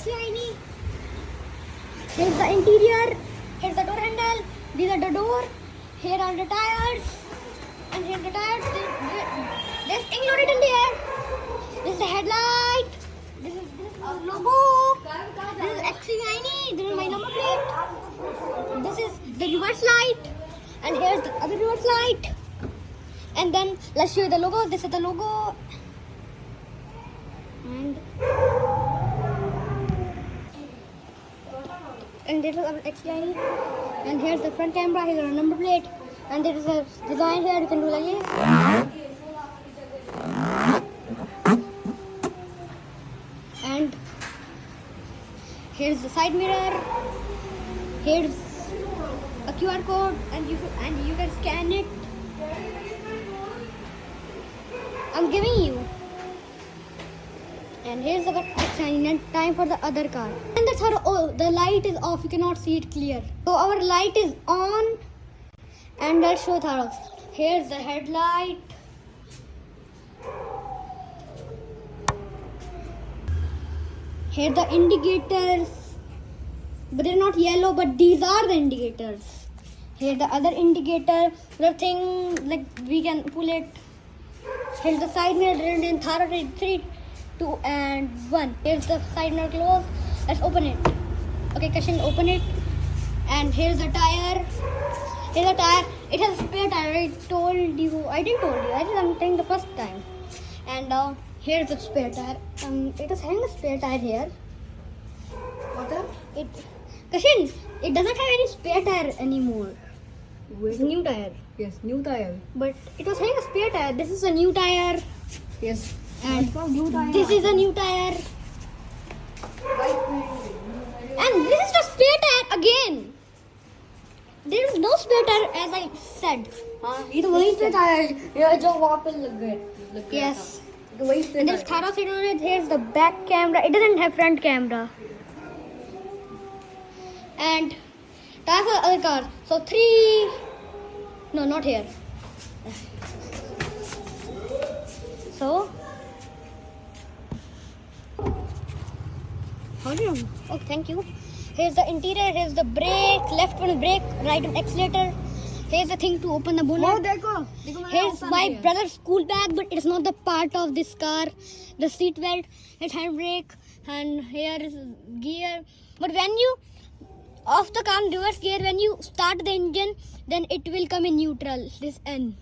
XUV. Here's the interior. Here's the door handle. These are the door. Here are the tires. And here's the tires. There's included in there. This is the headlight. This is our logo. This is XUV. This is my number plate. This is the reverse light. And here's the other reverse light. And then let's show you the logo. This is the logo. And this is our XUV. And here's the front camera. Here's our number plate. And there is a design here. You can do like this. And here's the side mirror. Here's a QR code, and you can scan it. I'm giving you. And here's our action and time for the other car. And that's how, oh, the light is off. You cannot see it clear. So our light is on. And I'll show Tharo. Here's the headlight. Here the indicators. But they're not yellow, but these are the indicators. Here the other indicator. The thing, like we can pull it. Here's the side mirror. And Tharo 3, 2 and 1. Here's the side mirror closed. Let's open it. Okay, Kashin, open it. And here's the tire. Here's the tire. It has a spare tire. I didn't told you. I just am telling the first time. And here's the spare tire. It is having a spare tire here. What? Kashin, it doesn't have any spare tire anymore. It's a new tire. Yes, new tire. But it was having a spare tire. This is a new tire. Yes. And new tire. this is a new tire. And this is the spare tire again. There is no spare tire as I said. ये तो वही पे tyre ये जो वहाँ पे लग गया Yes. था। तो वही पे And there's Tharo sitting on it. Here's the back camera. It doesn't have front camera. And that's the other car. So 3. No, not here. So. How do you? Oh, thank you. Here's the interior. Here's the brake. Left one brake. Right one accelerator. Here's the thing to open the bonnet. वो देखो मैंने Here's open my किया। brother's school bag, but it's not the part of this car. The seat belt, it's handbrake, and here is gear. But when you off the car reverse gear, when you start the engine, then it will come in neutral. This N.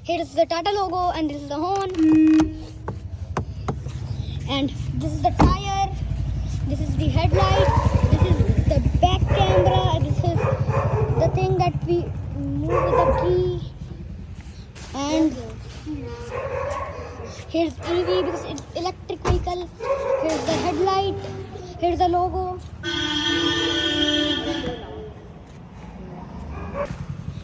Here is the Tata logo, and this is the horn. And this is the tire. This is the headlight. This is the back camera. This is the thing that we move with the key. And here's EV because it's electric vehicle. Here's the headlight. Here's the logo.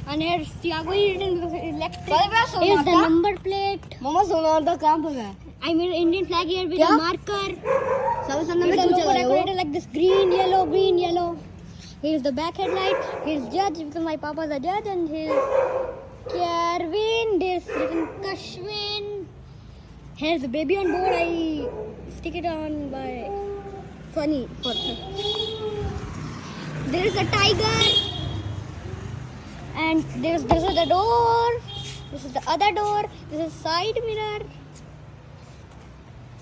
And here's Tiago written because it's electric. Here's the number plate. मामा सोनार काम पर है। I made an Indian flag here with क्या? a marker. सबसे सामने With में the तू logo चलाया वो। decorated like this green, yellow, green, yellow. Here's the back headlight. Here's Judge because my papa's a judge, and here's Kerwin. There's written Kashwin. Here's the baby on board. I stick it on by funny for her. There is a tiger, and this is the door. This is the other door. This is side mirror.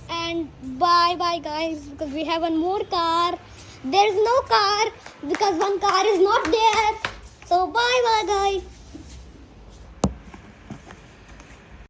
And bye bye guys, because we have one more car. There is no car because one car is not there. So bye bye guys.